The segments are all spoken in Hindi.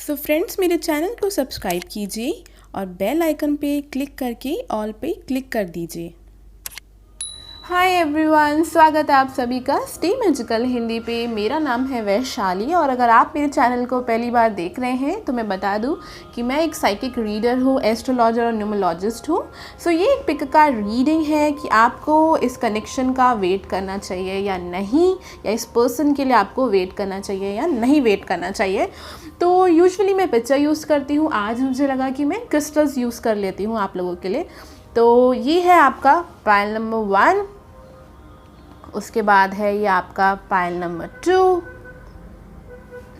सो फ्रेंड्स, मेरे चैनल को सब्सक्राइब कीजिए और बेल आइकन पे क्लिक करके ऑल पे क्लिक कर दीजिए। हाय एवरीवन, स्वागत है आप सभी का स्टे मैजिकल हिंदी पे। मेरा नाम है वैशाली और अगर आप मेरे चैनल को पहली बार देख रहे हैं तो मैं बता दूं कि मैं एक साइकिक रीडर हूँ, एस्ट्रोलॉजर और न्यूमरोलॉजिस्ट हूँ। सो ये एक पिक कार्ड रीडिंग है कि आपको इस कनेक्शन का वेट करना चाहिए या नहीं, या इस पर्सन के लिए आपको वेट करना चाहिए या नहीं वेट करना चाहिए। तो यूजुअली मैं पिक्चर यूज़ करती हूँ, आज मुझे लगा कि मैं क्रिस्टल्स यूज़ कर लेती हूँ आप लोगों के लिए। तो ये है आपका पाइल नंबर 1, उसके बाद है ये आपका pile number 2,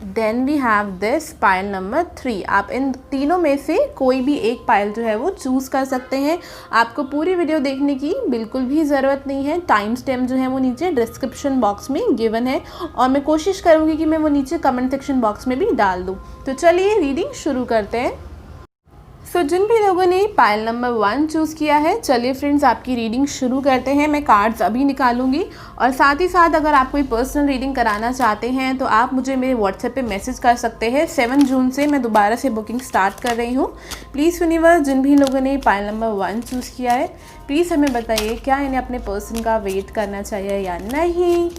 then we have this pile number 3। आप इन तीनों में से कोई भी एक पाइल जो है वो चूज़ कर सकते हैं। आपको पूरी वीडियो देखने की बिल्कुल भी ज़रूरत नहीं है। टाइम स्टैम्प जो है वो नीचे डिस्क्रिप्शन बॉक्स में गिवन है और मैं कोशिश करूँगी कि मैं वो नीचे कमेंट सेक्शन बॉक्स में भी डाल दूँ। तो चलिए रीडिंग शुरू करते हैं। सो जिन भी लोगों ने पाइल नंबर 1 चूज़ किया है, चलिए फ्रेंड्स आपकी रीडिंग शुरू करते हैं। मैं कार्ड्स अभी निकालूंगी और साथ ही साथ अगर आप कोई पर्सनल रीडिंग कराना चाहते हैं तो आप मुझे मेरे व्हाट्सएप पे मैसेज कर सकते हैं। 7 जून से मैं दोबारा से बुकिंग स्टार्ट कर रही हूँ। प्लीज़ यूनिवर्स, जिन भी लोगों ने पाइल नंबर 1 चूज़ किया है, प्लीज़ हमें बताइए क्या इन्हें अपने पर्सन का वेट करना चाहिए या नहीं।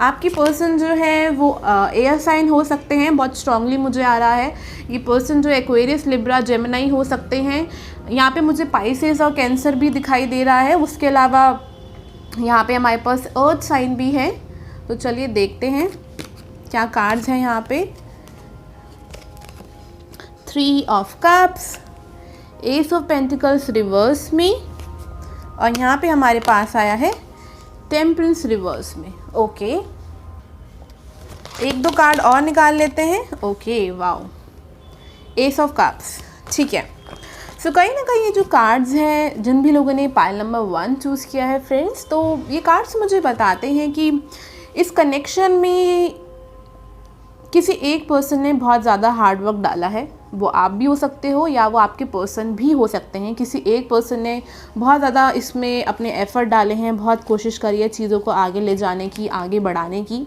आपकी पर्सन जो है वो एयर साइन हो सकते हैं, बहुत स्ट्रांगली मुझे आ रहा है। ये पर्सन जो एक्वेरियस, लिब्रा, जेमिनी हो सकते हैं। यहाँ पे मुझे पाइसेस और कैंसर भी दिखाई दे रहा है। उसके अलावा यहाँ पे हमारे पास अर्थ साइन भी है। तो चलिए देखते हैं क्या कार्ड्स हैं यहाँ पे। 3 of cups, S of pentacles reverse में, और यहाँ पे हमारे पास आया है टेम्परेंस रिवर्स में। ओके, एक दो कार्ड और निकाल लेते हैं। Okay, wow, S of cups, ठीक है। सो कहीं ना कहीं ये जो कार्ड्स हैं, जिन भी लोगों ने पाइल नंबर 1 चूज़ किया है फ्रेंड्स, तो ये कार्ड्स मुझे बताते हैं कि इस कनेक्शन में किसी एक पर्सन ने बहुत ज़्यादा हार्ड वर्क डाला है। वो आप भी हो सकते हो या वो आपके पर्सन भी हो सकते हैं। किसी एक पर्सन ने बहुत ज़्यादा इसमें अपने एफ़र्ट डाले हैं, बहुत कोशिश करी है चीज़ों को आगे ले जाने की, आगे बढ़ाने की।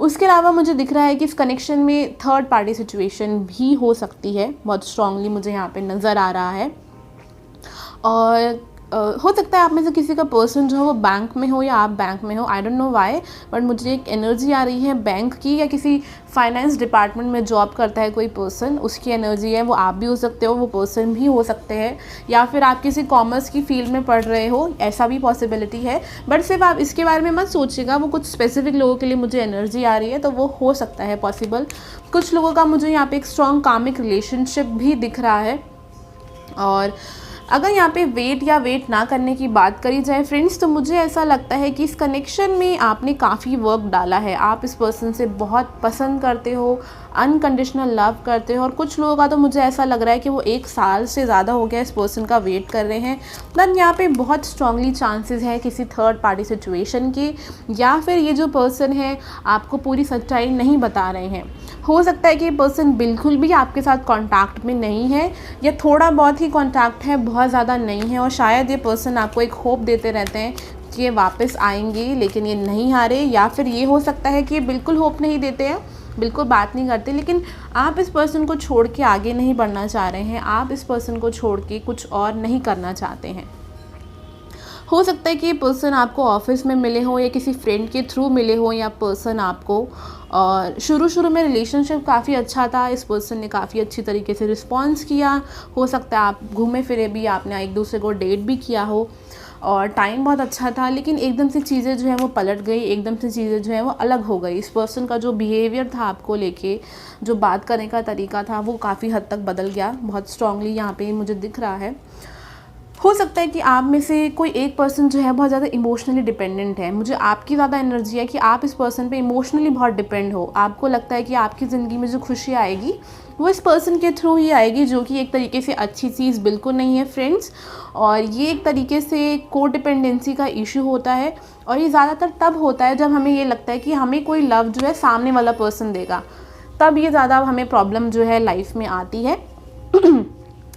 उसके अलावा मुझे दिख रहा है कि इस कनेक्शन में थर्ड पार्टी सिचुएशन भी हो सकती है, बहुत स्ट्रांगली मुझे यहाँ पे नज़र आ रहा है। और हो सकता है आप में से किसी का पर्सन जो है वो बैंक में हो या आप बैंक में हो, I don't know why, but मुझे एक एनर्जी आ रही है बैंक की, या किसी फाइनेंस डिपार्टमेंट में जॉब करता है कोई पर्सन, उसकी एनर्जी है। वो आप भी हो सकते हो, वो पर्सन भी हो सकते हैं, या फिर आप किसी कॉमर्स की फील्ड में पढ़ रहे हो, ऐसा भी पॉसिबिलिटी है। बट सिर्फ आप इसके बारे में मत सोचिएगा, वो कुछ स्पेसिफिक लोगों के लिए मुझे एनर्जी आ रही है, तो वो हो सकता है पॉसिबल। कुछ लोगों का मुझे यहाँ पे एक स्ट्रॉन्ग कामिक रिलेशनशिप भी दिख रहा है। और अगर यहाँ पे वेट या वेट ना करने की बात करी जाए फ्रेंड्स, तो मुझे ऐसा लगता है कि इस कनेक्शन में आपने काफ़ी वर्क डाला है। आप इस पर्सन से बहुत पसंद करते हो, अनकंडीशनल लव करते हो, और कुछ लोगों का तो मुझे ऐसा लग रहा है कि वो 1 साल से ज़्यादा हो गया इस पर्सन का वेट कर रहे हैं। देन यहाँ पे बहुत स्ट्रांगली चांसेस है किसी थर्ड पार्टी सिचुएशन के, या फिर ये जो पर्सन है आपको पूरी सच्चाई नहीं बता रहे हैं। हो सकता है कि ये पर्सन बिल्कुल भी आपके साथ कांटेक्ट में नहीं है, या थोड़ा बहुत ही कांटेक्ट है, बहुत ज़्यादा नहीं है। और शायद ये पर्सन आपको एक होप देते रहते हैं कि ये वापस आएंगे, लेकिन ये नहीं आ रहे। या फिर ये हो सकता है कि ये बिल्कुल होप नहीं देते हैं, बिल्कुल बात नहीं करते, लेकिन आप इस पर्सन को छोड़ के आगे नहीं बढ़ना चाह रहे हैं, आप इस पर्सन को छोड़ के कुछ और नहीं करना चाहते हैं। हो सकता है कि ये पर्सन आपको ऑफिस में मिले हो या किसी फ्रेंड के थ्रू मिले हो, या पर्सन आपको, और शुरू में रिलेशनशिप काफ़ी अच्छा था, इस पर्सन ने काफ़ी अच्छी तरीके से रिस्पॉन्स किया। हो सकता है आप घूमे फिरे भी, आपने एक दूसरे को डेट भी किया हो और टाइम बहुत अच्छा था, लेकिन एकदम से चीज़ें जो है वो पलट गई, एकदम से चीज़ें जो है वो अलग हो गई। इस पर्सन का जो बिहेवियर था आपको लेके, जो बात करने का तरीका था, वो काफ़ी हद तक बदल गया, बहुत स्ट्रांगली यहाँ पे मुझे दिख रहा है। हो सकता है कि आप में से कोई एक पर्सन जो है बहुत ज़्यादा इमोशनली डिपेंडेंट है। मुझे आपकी ज़्यादा एनर्जी है कि आप इस पर्सन पे इमोशनली बहुत डिपेंड हो। आपको लगता है कि आपकी ज़िंदगी में जो खुशी आएगी वो इस पर्सन के थ्रू ही आएगी, जो कि एक तरीके से अच्छी चीज़ बिल्कुल नहीं है फ्रेंड्स। और ये एक तरीके से को डिपेंडेंसी का इशू होता है, और ये ज़्यादातर तब होता है जब हमें ये लगता है कि हमें कोई लव जो है सामने वाला पर्सन देगा, तब ये ज़्यादा हमें प्रॉब्लम जो है लाइफ में आती है।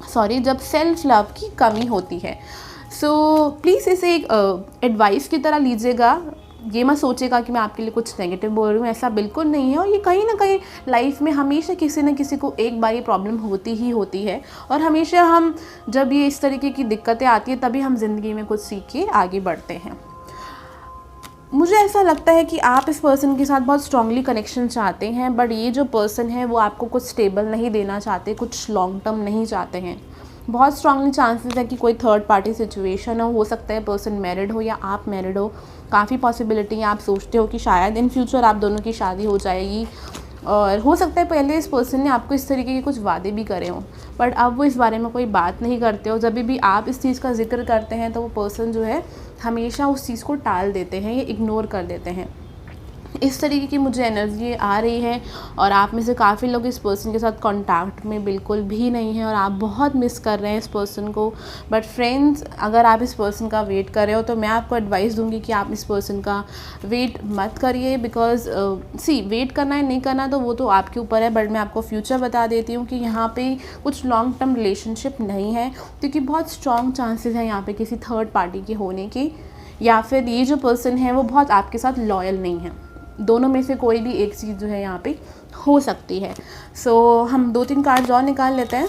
सॉरी, जब सेल्फ लव की कमी होती है। सो प्लीज़ इसे एक एडवाइस की तरह लीजिएगा। ये मत सोचेगा कि मैं आपके लिए कुछ नेगेटिव बोल रही हूँ, ऐसा बिल्कुल नहीं है। और ये कहीं ना कहीं लाइफ में हमेशा किसी न किसी को एक बार ये प्रॉब्लम होती ही होती है, और हमेशा हम जब ये इस तरीके की दिक्कतें आती है तभी हम ज़िंदगी में कुछ सीख के आगे बढ़ते हैं। मुझे ऐसा लगता है कि आप इस पर्सन के साथ बहुत स्ट्रांगली कनेक्शन चाहते हैं, बट ये जो पर्सन है वो आपको कुछ स्टेबल नहीं देना चाहते, कुछ लॉन्ग टर्म नहीं चाहते हैं। बहुत स्ट्रांगली चांसेस है कि कोई थर्ड पार्टी सिचुएशन हो सकता है पर्सन मैरिड हो या आप मैरिड हो, काफ़ी पॉसिबिलिटी है। आप सोचते हो कि शायद इन फ्यूचर आप दोनों की शादी हो जाएगी, और हो सकता है पहले इस पर्सन ने आपको इस तरीके के कुछ वादे भी करे हों, बट अब वो इस बारे में कोई बात नहीं करते हो। जब भी आप इस चीज़ का जिक्र करते हैं तो वो पर्सन जो है हमेशा उस चीज़ को टाल देते हैं या इग्नोर कर देते हैं। इस तरीके की मुझे एनर्जी आ रही है, और आप में से काफ़ी लोग इस पर्सन के साथ कांटेक्ट में बिल्कुल भी नहीं हैं और आप बहुत मिस कर रहे हैं इस पर्सन को। बट फ्रेंड्स, अगर आप इस पर्सन का वेट कर रहे हो तो मैं आपको एडवाइस दूंगी कि आप इस पर्सन का वेट मत करिए, बिकॉज वेट करना है नहीं करना तो वो तो आपके ऊपर है, बट मैं आपको फ्यूचर बता देती हूँ कि यहाँ पे कुछ लॉन्ग टर्म रिलेशनशिप नहीं है, क्योंकि बहुत स्ट्रॉन्ग चांसेस हैं यहाँ पे किसी थर्ड पार्टी के होने के, या फिर ये जो पर्सन है वो बहुत आपके साथ लॉयल नहीं है। दोनों में से कोई भी एक चीज़ जो है यहाँ पे हो सकती है। सो हम 2-3 कार्ड्स और निकाल लेते हैं।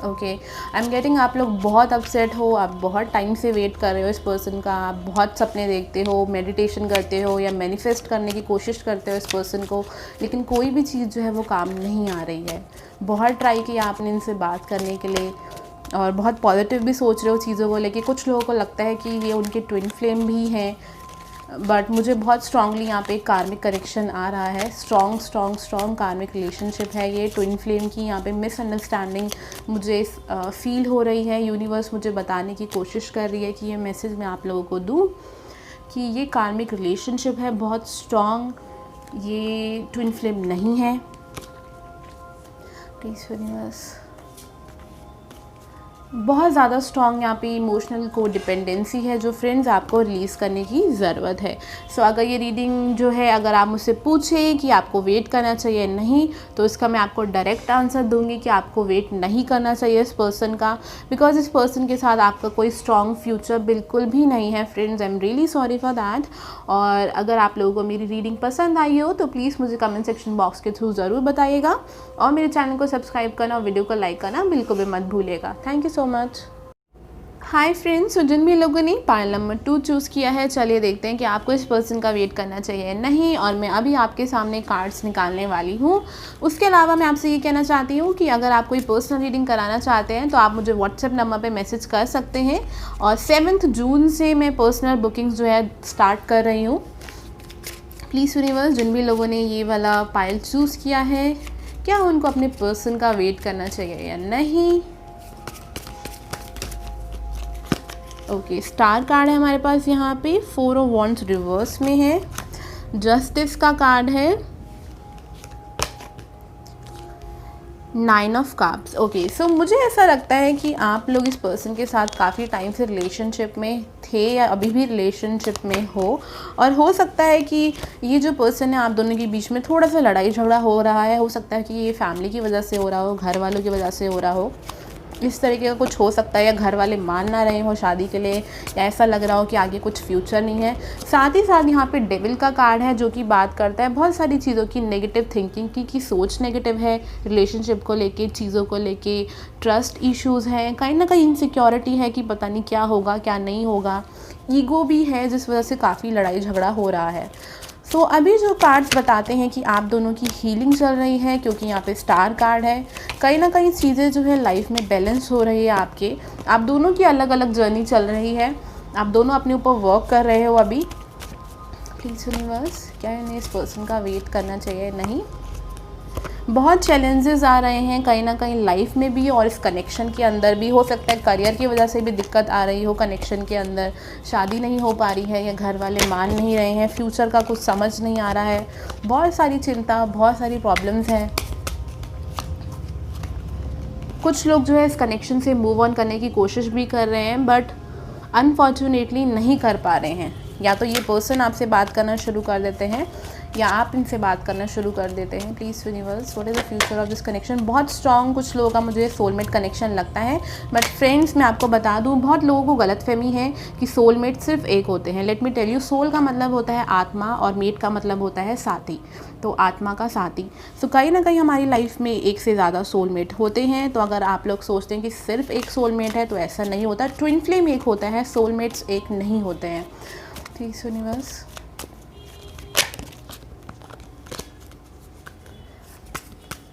ओके, आई एम गेटिंग आप लोग बहुत अपसेट हो, आप बहुत टाइम से वेट कर रहे हो इस पर्सन का, आप बहुत सपने देखते हो, मेडिटेशन करते हो या मैनिफेस्ट करने की कोशिश करते हो इस पर्सन को, लेकिन कोई भी चीज़ जो है वो काम नहीं आ रही है। बहुत ट्राई किया आपने इनसे बात करने के लिए, और बहुत पॉजिटिव भी सोच रहे हो चीज़ों को लेके। कुछ लोगों को लगता है कि ये उनके ट्विन फ्लेम भी हैं, बट मुझे बहुत स्ट्रांगली यहाँ पे कार्मिक कनेक्शन आ रहा है। स्ट्रॉन्ग कार्मिक रिलेशनशिप है ये। ट्विन फ्लेम की यहाँ पे मिसअंडरस्टैंडिंग मुझे फील हो रही है। यूनिवर्स मुझे बताने की कोशिश कर रही है कि ये मैसेज मैं आप लोगों को दूँ कि ये कार्मिक रिलेशनशिप है बहुत स्ट्रॉन्ग, ये ट्विन फ्लेम नहीं है। प्लीज़ यूनिवर्स, बहुत ज़्यादा स्ट्रॉन्ग यहाँ पे इमोशनल को डिपेंडेंसी है जो फ्रेंड्स आपको रिलीज़ करने की ज़रूरत है। सो अगर ये रीडिंग जो है, अगर आप मुझसे पूछें कि आपको वेट करना चाहिए नहीं, तो इसका मैं आपको डायरेक्ट आंसर दूंगी कि आपको वेट नहीं करना चाहिए इस पर्सन का, बिकॉज इस पर्सन के साथ आपका कोई स्ट्रॉन्ग फ्यूचर बिल्कुल भी नहीं है friends. I am really sorry for that. और अगर आप लोगों को मेरी रीडिंग पसंद आई हो तो प्लीज़ मुझे कमेंट सेक्शन बॉक्स के थ्रू ज़रूर बताइएगा, और मेरे चैनल को सब्सक्राइब करना और वीडियो को लाइक करना बिल्कुल भी मत भूलिएगा। Thank you so much. Hi friends, तो जिन भी लोगों ने पाइल नंबर 2 चूज़ किया है, चलिए देखते हैं कि आपको इस पर्सन का वेट करना चाहिए नहीं। और मैं अभी आपके सामने कार्ड्स निकालने वाली हूँ। उसके अलावा मैं आपसे ये कहना चाहती हूँ कि अगर आप कोई पर्सनल रीडिंग कराना चाहते हैं तो आप मुझे व्हाट्सएप नंबर पे मैसेज कर सकते हैं। और 7 जून से मैं पर्सनल बुकिंग्स जो है स्टार्ट कर रही हूँ। प्लीज़ यूनिवर्स, जिन भी लोगों ने ये वाला पाइल चूज़ किया है, क्या उनको अपने पर्सन का वेट करना चाहिए या नहीं। ओके, स्टार कार्ड है हमारे पास यहाँ पे, 4 ऑफ वॉन्ड्स रिवर्स में है, जस्टिस का कार्ड है, 9 ऑफ कप्स। ओके, सो मुझे ऐसा लगता है कि आप लोग इस पर्सन के साथ काफ़ी टाइम से रिलेशनशिप में थे या अभी भी रिलेशनशिप में हो, और हो सकता है कि ये जो पर्सन है आप दोनों के बीच में थोड़ा सा लड़ाई झगड़ा हो रहा है। हो सकता है कि ये फैमिली की वजह से हो रहा हो, घर वालों की वजह से हो रहा हो, इस तरीके का कुछ हो सकता है, या घर वाले मान ना रहे हो शादी के लिए, या ऐसा लग रहा हो कि आगे कुछ फ्यूचर नहीं है। साथ ही साथ यहाँ पे डेविल का कार्ड है जो कि बात करता है बहुत सारी चीज़ों की, नेगेटिव थिंकिंग की सोच नेगेटिव है रिलेशनशिप को लेके, चीज़ों को लेके, ट्रस्ट इश्यूज़ हैं, कहीं ना कहीं इनसिक्योरिटी है कि पता नहीं क्या होगा क्या नहीं होगा, ईगो भी है जिस वजह से काफ़ी लड़ाई झगड़ा हो रहा है। सो अभी जो कार्ड्स बताते हैं कि आप दोनों की हीलिंग चल रही है, क्योंकि यहाँ पे स्टार कार्ड है। कहीं ना कहीं चीज़ें जो है लाइफ में बैलेंस हो रही है आपके, आप दोनों की अलग अलग जर्नी चल रही है, आप दोनों अपने ऊपर वर्क कर रहे हो अभी। प्लीज़ यूनिवर्स, क्या इन्हें इस पर्सन का वेट करना चाहिए नहीं। बहुत चैलेंजेस आ रहे हैं कहीं ना कहीं लाइफ में भी, और इस कनेक्शन के अंदर भी। हो सकता है करियर की वजह से भी दिक्कत आ रही हो कनेक्शन के अंदर, शादी नहीं हो पा रही है, या घर वाले मान नहीं रहे हैं, फ्यूचर का कुछ समझ नहीं आ रहा है, बहुत सारी चिंता, बहुत सारी प्रॉब्लम्स हैं। कुछ लोग जो है इस कनेक्शन से मूव ऑन करने की कोशिश भी कर रहे हैं, बट अनफॉर्चुनेटली नहीं कर पा रहे हैं। या तो ये पर्सन आपसे बात करना शुरू कर देते हैं, या आप इनसे बात करना शुरू कर देते हैं। Please universe, what is the future of this connection. बहुत स्ट्रॉन्ग कुछ लोगों का मुझे सोलमेट कनेक्शन लगता है, बट फ्रेंड्स मैं आपको बता दूँ, बहुत लोगों को गलतफहमी है कि सोलमेट सिर्फ एक होते हैं। Let me tell you, soul का मतलब होता है आत्मा और मेट का मतलब होता है साथी, तो आत्मा का साथी। सो कहीं ना कहीं हमारी लाइफ में एक से ज़्यादा सोलमेट होते हैं। तो अगर आप लोग सोचते हैं कि सिर्फ एक सोलमेट है, तो ऐसा नहीं होता। ट्विन फ्लेम एक होता है, सोलमेट्स एक नहीं होते हैं। प्लीज यूनिवर्स,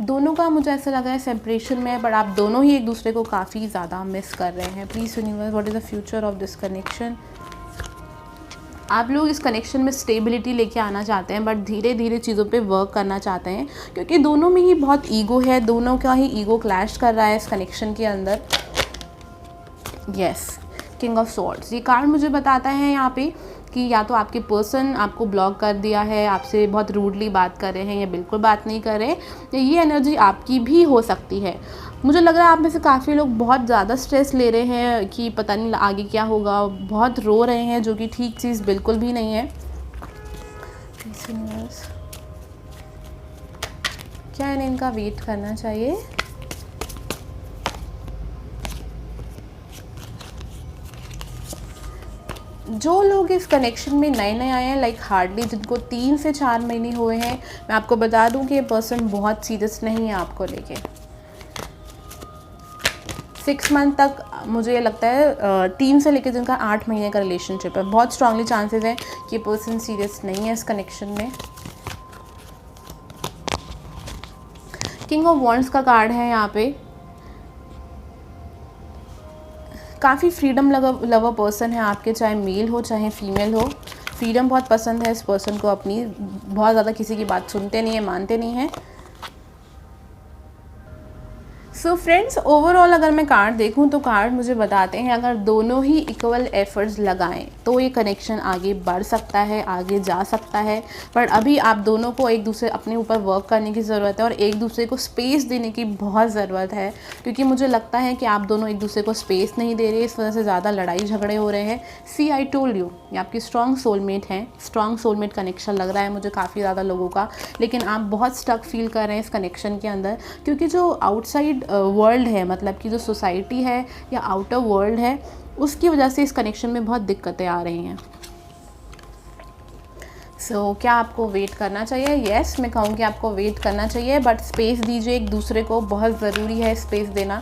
दोनों का मुझे ऐसा लग रहा है सेपरेशन में है, बट आप दोनों ही एक दूसरे को काफ़ी ज़्यादा मिस कर रहे हैं। Please universe, what is the future of this connection. आप लोग इस कनेक्शन में स्टेबिलिटी लेके आना चाहते हैं, बट धीरे धीरे चीज़ों पे वर्क करना चाहते हैं, क्योंकि दोनों में ही बहुत ईगो है, दोनों का ही ईगो क्लैश कर रहा है इस कनेक्शन के अंदर। यस, किंग ऑफ स्वॉर्ड्स, ये कार्ड मुझे बताता है यहाँ पे कि या तो आपके पर्सन आपको ब्लॉक कर दिया है, आपसे बहुत रूडली बात कर रहे हैं या बिल्कुल बात नहीं कर रहे, या ये एनर्जी आपकी भी हो सकती है। मुझे लग रहा है आप में से काफ़ी लोग बहुत ज़्यादा स्ट्रेस ले रहे हैं कि पता नहीं आगे क्या होगा, बहुत रो रहे हैं, जो कि ठीक चीज़ बिल्कुल भी नहीं है। क्या इन्हें इनका वेट करना चाहिए? जो लोग इस कनेक्शन में नए नए आए हैं, लाइक हार्डली जिनको 3 से 4 महीने हुए हैं, मैं आपको बता दूं कि ये पर्सन बहुत सीरियस नहीं है आपको लेके। 6 मंथ तक मुझे ये लगता है 3 से लेकर जिनका 8 महीने का रिलेशनशिप है, बहुत स्ट्रांगली चांसेस हैं कि पर्सन सीरियस नहीं है इस कनेक्शन में। किंग ऑफ वॉन्ड्स का कार्ड है यहाँ पे। काफ़ी फ्रीडम लवर पर्सन है आपके, चाहे मेल हो चाहे फीमेल हो। फ्रीडम बहुत पसंद है इस पर्सन को अपनी, बहुत ज़्यादा किसी की बात सुनते नहीं है, मानते नहीं हैं। सो फ्रेंड्स, ओवरऑल अगर मैं कार्ड देखूं तो कार्ड मुझे बताते हैं अगर दोनों ही इक्वल एफर्ट्स लगाएं तो ये कनेक्शन आगे बढ़ सकता है, आगे जा सकता है। पर अभी आप दोनों को एक दूसरे अपने ऊपर वर्क करने की ज़रूरत है और एक दूसरे को स्पेस देने की बहुत ज़रूरत है, क्योंकि मुझे लगता है कि आप दोनों एक दूसरे को स्पेस नहीं दे रहे, इस वजह से ज़्यादा लड़ाई झगड़े हो रहे हैं। सी आई टोल्ड यू, ये आपकी स्ट्रॉन्ग सोलमेट है, स्ट्रॉन्ग सोलमेट कनेक्शन लग रहा है मुझे काफ़ी ज़्यादा लोगों का, लेकिन आप बहुत स्टक फील कर रहे हैं इस कनेक्शन के अंदर, क्योंकि जो आउटसाइड वर्ल्ड है, मतलब कि जो सोसाइटी है या आउटर वर्ल्ड है, उसकी वजह से इस कनेक्शन में बहुत दिक्कतें आ रही हैं। क्या आपको वेट करना चाहिए? यस, मैं कहूँगी आपको वेट करना चाहिए, बट स्पेस दीजिए एक दूसरे को, बहुत ज़रूरी है स्पेस देना।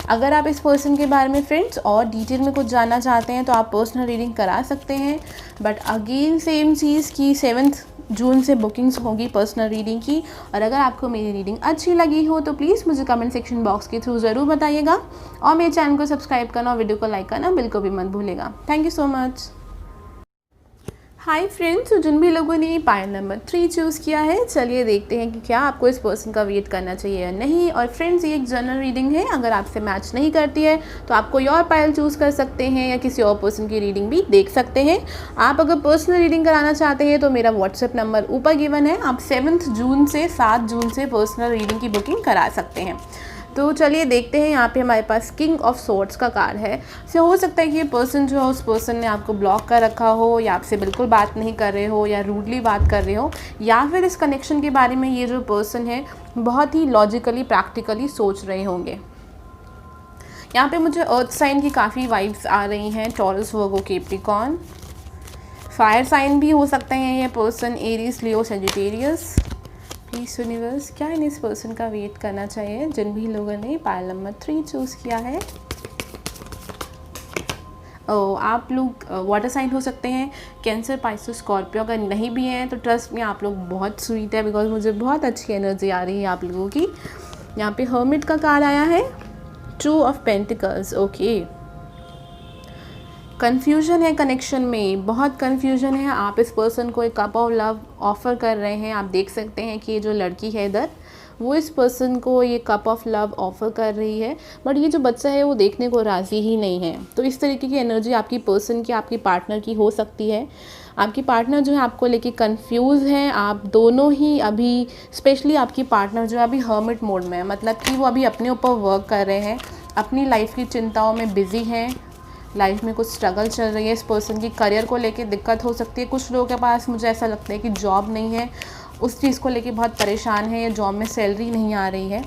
अगर आप इस पर्सन के बारे में फ्रेंड्स और डिटेल में कुछ जानना चाहते हैं तो आप पर्सनल रीडिंग करा सकते हैं, बट अगेन सेम चीज़ की 7 जून से बुकिंग्स होगी पर्सनल रीडिंग की। और अगर आपको मेरी रीडिंग अच्छी लगी हो तो प्लीज़ मुझे कमेंट सेक्शन बॉक्स के थ्रू ज़रूर बताइएगा, और मेरे चैनल को सब्सक्राइब करना और वीडियो को लाइक करना बिल्कुल भी मत भूलेगा। Thank you so much. Hi friends, तो जिन भी लोगों ने पायल नंबर 3 चूज़ किया है, चलिए देखते हैं कि क्या आपको इस पर्सन का वेट करना चाहिए या नहीं। और फ्रेंड्स, ये एक जनरल रीडिंग है, अगर आपसे मैच नहीं करती है तो आप कोई और पायल चूज़ कर सकते हैं या किसी और पर्सन की रीडिंग भी देख सकते हैं। आप अगर पर्सनल रीडिंग कराना चाहते हैं तो मेरा व्हाट्सएप नंबर ऊपर गिवन है, आप 7 जून से 7 जून से पर्सनल रीडिंग की बुकिंग करा सकते हैं। तो चलिए देखते हैं, यहाँ पे हमारे पास किंग ऑफ स्वॉर्ड्स का कार्ड है। हो सकता है कि ये पर्सन जो है, उस पर्सन ने आपको ब्लॉक कर रखा हो, या आपसे बिल्कुल बात नहीं कर रहे हो, या रूडली बात कर रहे हो, या फिर इस कनेक्शन के बारे में ये जो पर्सन है बहुत ही लॉजिकली प्रैक्टिकली सोच रहे होंगे। यहाँ पे मुझे अर्थ साइन की काफ़ी वाइब्स आ रही हैं, टॉरस, वर्गो, कैप्रिकॉर्न। फायर साइन भी हो सकते हैं ये person, Aries, Leo, Sagittarius. Please universe, क्या इन इस पर्सन का वेट करना चाहिए जिन भी लोगों ने पायल नंबर 3 चूज़ किया है? आप लोग वाटर साइन हो सकते हैं, कैंसर, पाइसेस, स्कॉर्पियो। अगर नहीं भी हैं तो ट्रस्ट में आप लोग बहुत स्वीट है, बिकॉज मुझे बहुत अच्छी एनर्जी आ रही है आप लोगों की। यहाँ पे हर्मिट का कार्ड आया है, 2 ऑफ पेंटिकल्स। ओके, कन्फ्यूजन है कनेक्शन में, बहुत कन्फ्यूजन है। आप इस पर्सन को एक कप ऑफ लव ऑफ़र कर रहे हैं। आप देख सकते हैं कि ये जो लड़की है इधर, वो इस पर्सन को ये कप ऑफ लव ऑफ़र कर रही है, बट ये जो बच्चा है वो देखने को राज़ी ही नहीं है। तो इस तरीके की एनर्जी आपकी पर्सन की, आपकी पार्टनर की हो सकती है। आपकी पार्टनर जो है आपको लेके कंफ्यूज हैं। आप दोनों ही अभी, स्पेशली आपकी पार्टनर जो है अभी हर्मिट मोड में है, मतलब कि वो अभी अपने ऊपर वर्क कर रहे हैं, अपनी लाइफ की चिंताओं में बिज़ी हैं, लाइफ में कुछ स्ट्रगल चल रही है, इस पर्सन की करियर को लेके दिक्कत हो सकती है। कुछ लोगों के पास मुझे ऐसा लगता है कि जॉब नहीं है, उस चीज़ को लेके बहुत परेशान है, या जॉब में सैलरी नहीं आ रही है।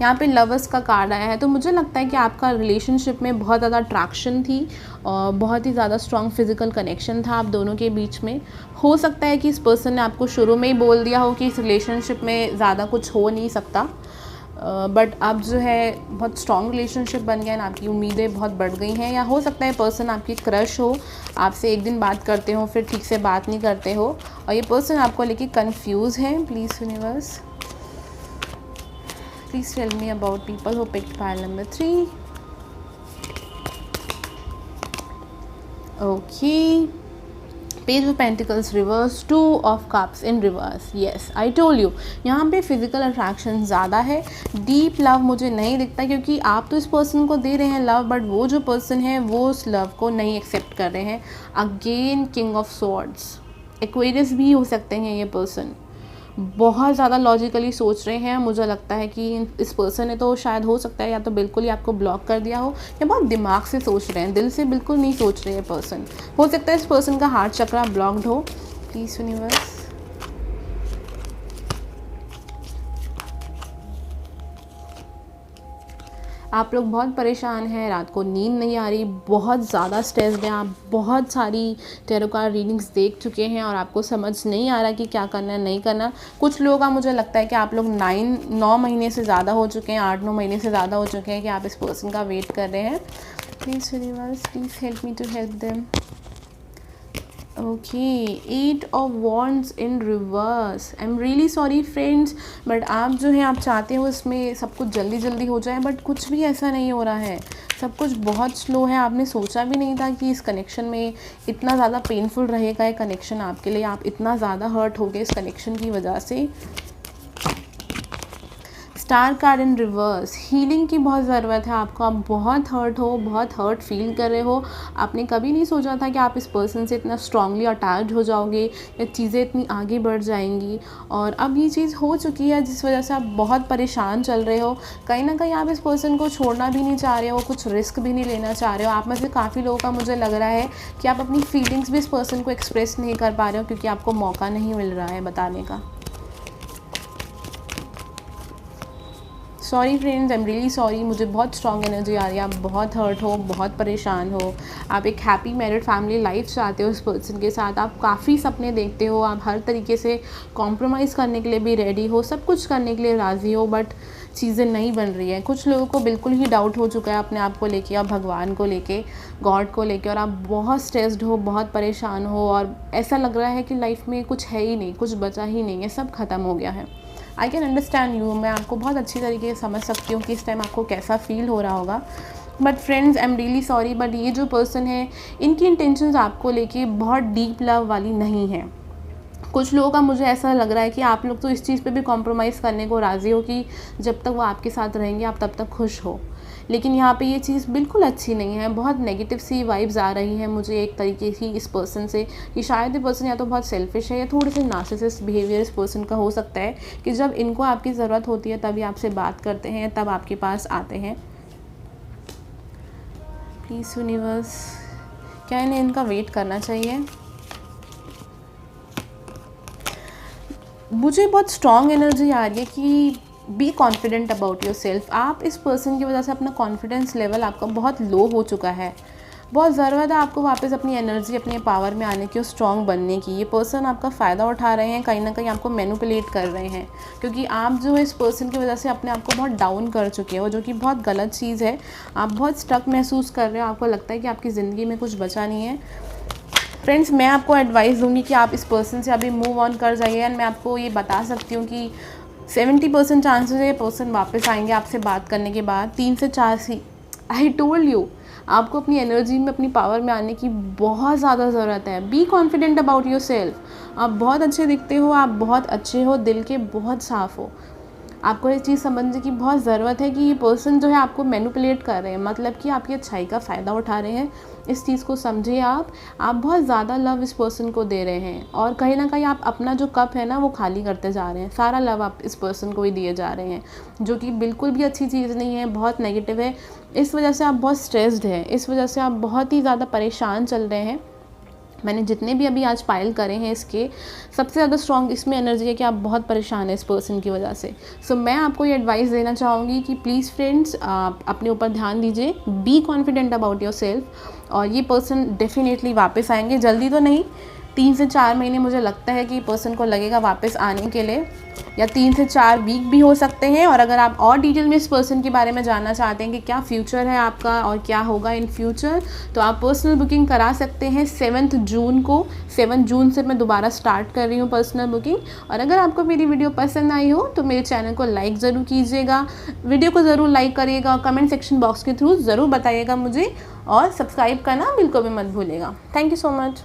यहाँ पे लवर्स का कार्ड आया है, तो मुझे लगता है कि आपका रिलेशनशिप में बहुत ज़्यादा अट्रैक्शन थी और बहुत ही ज़्यादा स्ट्रॉन्ग फिजिकल कनेक्शन था आप दोनों के बीच में। हो सकता है कि इस पर्सन ने आपको शुरू में ही बोल दिया हो कि इस रिलेशनशिप में ज़्यादा कुछ हो नहीं सकता, बट अब जो है बहुत स्ट्रॉन्ग रिलेशनशिप बन गया है, आपकी उम्मीदें बहुत बढ़ गई हैं। या हो सकता है पर्सन आपकी क्रश हो, आपसे एक दिन बात करते हो फिर ठीक से बात नहीं करते हो, और ये पर्सन आपको लेके कंफ्यूज है। Please universe, please tell me about people who picked pile number 3. Okay, Page of Pentacles reverse, 2 of Cups in reverse. Yes, I told you, यहाँ पे फिजिकल अट्रैक्शन ज़्यादा है, डीप लव मुझे नहीं दिखता, क्योंकि आप तो इस पर्सन को दे रहे हैं लव, बट वो जो पर्सन है वो उस लव को नहीं एक्सेप्ट कर रहे हैं। Again king of swords, Aquarius भी हो सकते हैं ये पर्सन, बहुत ज़्यादा लॉजिकली सोच रहे हैं। मुझे लगता है कि इस पर्सन ने तो शायद हो सकता है या तो बिल्कुल ही आपको ब्लॉक कर दिया हो, या बहुत दिमाग से सोच रहे हैं, दिल से बिल्कुल नहीं सोच रहे हैं पर्सन। हो सकता है इस पर्सन का हार्ट चक्रा ब्लॉक्ड हो। प्लीज़ यूनिवर्स, आप लोग बहुत परेशान हैं, रात को नींद नहीं आ रही, बहुत ज़्यादा स्ट्रेस्ड हैं आप, बहुत सारी टैरो कार्ड रीडिंग्स देख चुके हैं और आपको समझ नहीं आ रहा कि क्या करना है नहीं करना। कुछ लोगों का मुझे लगता है कि आप लोग 9 महीने से ज़्यादा हो चुके हैं, 8-9 महीने से ज़्यादा हो चुके हैं कि आप इस पर्सन का वेट कर रहे हैं। Please universe, please help me to help them. Okay, 8 of wands in reverse. I am really sorry friends, but आप जो है आप चाहते हो इसमें सब कुछ जल्दी जल्दी हो जाए, बट कुछ भी ऐसा नहीं हो रहा है, सब कुछ बहुत स्लो है। आपने सोचा भी नहीं था कि इस कनेक्शन में इतना ज़्यादा पेनफुल रहेगा ये कनेक्शन आपके लिए, आप इतना ज़्यादा हर्ट हो गए इस कनेक्शन की वजह से। स्टार कार्ड इन रिवर्स, हीलिंग की बहुत ज़रूरत है आपको, आप बहुत हर्ट हो, बहुत हर्ट फील कर रहे हो। आपने कभी नहीं सोचा था कि आप इस पर्सन से इतना स्ट्रांगली अटैच्ड हो जाओगे या चीज़ें इतनी आगे बढ़ जाएंगी, और अब ये चीज़ हो चुकी है जिस वजह से आप बहुत परेशान चल रहे हो। कहीं ना कहीं आप इस पर्सन को छोड़ना भी नहीं चाह रहे हो, कुछ रिस्क भी नहीं लेना चाह रहे हो। आप में से काफ़ी लोगों का मुझे लग रहा है कि आप अपनी फीलिंग्स भी इस पर्सन को एक्सप्रेस नहीं कर पा रहे हो, क्योंकि आपको मौका नहीं मिल रहा है बताने का। Sorry friends, I am really sorry, मुझे बहुत स्ट्रॉन्ग एनर्जी आ रही है, आप बहुत हर्ट हो, बहुत परेशान हो, आप एक हैप्पी मैरिड फैमिली लाइफ चाहते हो इस पर्सन के साथ, आप काफ़ी सपने देखते हो, आप हर तरीके से कॉम्प्रोमाइज़ करने के लिए भी रेडी हो, सब कुछ करने के लिए राज़ी हो, बट चीज़ें नहीं बन रही हैं। कुछ लोगों को बिल्कुल ही डाउट हो चुका है अपने आप को लेके, और भगवान को लेके, गॉड को लेके, और आप बहुत स्ट्रेस्ड हो, बहुत परेशान हो, और ऐसा लग रहा है कि लाइफ में कुछ है ही नहीं, कुछ बचा ही नहीं है, सब ख़त्म हो गया है। आई कैन अंडरस्टैंड यू, मैं आपको बहुत अच्छी तरीके से समझ सकती हूँ कि इस टाइम आपको कैसा फील हो रहा होगा। But friends, I am really sorry, but ये जो पर्सन है इनकी इंटेंशंस आपको लेके बहुत डीप लव वाली नहीं है। कुछ लोगों का मुझे ऐसा लग रहा है कि आप लोग तो इस चीज़ पे भी कॉम्प्रोमाइज़ करने को राज़ी हो कि जब तक वो आपके साथ रहेंगे आप तब तक खुश हो, लेकिन यहाँ पे ये चीज़ बिल्कुल अच्छी नहीं है। बहुत नेगेटिव सी वाइब्स आ रही हैं मुझे एक तरीके की इस पर्सन से, कि शायद ये पर्सन या तो बहुत सेल्फिश है या थोड़े से नार्सिसिस्ट बिहेवियर इस पर्सन का हो सकता है, कि जब इनको आपकी ज़रूरत होती है तभी आपसे बात करते हैं, तब आपके पास आते हैं। प्लीज़ यूनिवर्स, क्या इन्हें इनका वेट करना चाहिए? मुझे बहुत स्ट्रॉन्ग एनर्जी आ रही है कि be confident about your self. आप इस पर्सन की वजह से अपना कॉन्फिडेंस लेवल आपका बहुत लो हो चुका है, बहुत ज़रूरत है आपको वापस अपनी एनर्जी, अपने पावर में आने की और स्ट्रॉन्ग बनने की। ये पर्सन आपका फ़ायदा उठा रहे हैं, कहीं ना कहीं आपको मैनिपुलेट कर रहे हैं, क्योंकि आप जो है इस पर्सन की वजह से अपने आप को बहुत डाउन कर चुके हो, जो कि बहुत गलत चीज़ है। आप बहुत स्टक महसूस कर रहे हो, आपको लगता है कि आपकी ज़िंदगी में कुछ बचा नहीं है। फ्रेंड्स, मैं आपको एडवाइस दूंगी कि आप इस पर्सन से अभी मूव ऑन कर जाइए, एंड मैं आपको ये बता सकती हूँ कि 70% चांसेस है ये पर्सन वापस आएंगे आपसे बात करने के बाद, 3 से 4 सी। आई टोल्ड यू, आपको अपनी एनर्जी में, अपनी पावर में आने की बहुत ज़्यादा ज़रूरत है। Be confident about your self. आप बहुत अच्छे दिखते हो, आप बहुत अच्छे हो, दिल के बहुत साफ़ हो, आपको ये चीज़ समझने की बहुत ज़रूरत है कि ये पर्सन जो है आपको मैनिपुलेट कर रहे हैं, मतलब कि आपकी अच्छाई का फ़ायदा उठा रहे हैं। इस चीज़ को समझिए आप बहुत ज़्यादा लव इस पर्सन को दे रहे हैं और कहीं ना कहीं आप अपना जो कप है ना वो खाली करते जा रहे हैं। सारा लव आप इस पर्सन को ही दिए जा रहे हैं, जो कि बिल्कुल भी अच्छी चीज़ नहीं है, बहुत नेगेटिव है। इस वजह से आप बहुत स्ट्रेस्ड हैं, इस वजह से आप बहुत ही ज़्यादा परेशान चल रहे हैं। मैंने जितने भी अभी आज पायल करे हैं इसके सबसे ज़्यादा स्ट्रॉन्ग इसमें एनर्जी है कि आप बहुत परेशान हैं इस पर्सन की वजह से। सो मैं आपको ये एडवाइस देना चाहूँगी कि प्लीज़ फ्रेंड्स आप अपने ऊपर ध्यान दीजिए, be confident about your self, और ये पर्सन डेफिनेटली वापस आएंगे। जल्दी तो नहीं, 3 से 4 महीने मुझे लगता है कि पर्सन को लगेगा वापस आने के लिए, या 3 से 4 वीक भी हो सकते हैं। और अगर आप और डिटेल में इस पर्सन के बारे में जानना चाहते हैं कि क्या फ्यूचर है आपका और क्या होगा इन फ्यूचर, तो आप पर्सनल बुकिंग करा सकते हैं 7 जून को। 7 जून से मैं दोबारा स्टार्ट कर रही हूँ पर्सनल बुकिंग। और अगर आपको मेरी वीडियो पसंद आई हो तो मेरे चैनल को लाइक ज़रूर कीजिएगा, वीडियो को ज़रूर लाइक करिएगा, कमेंट सेक्शन बॉक्स के थ्रू ज़रूर बताइएगा मुझे, और सब्सक्राइब करना बिल्कुल भी मत भूलिएगा। Thank you so much.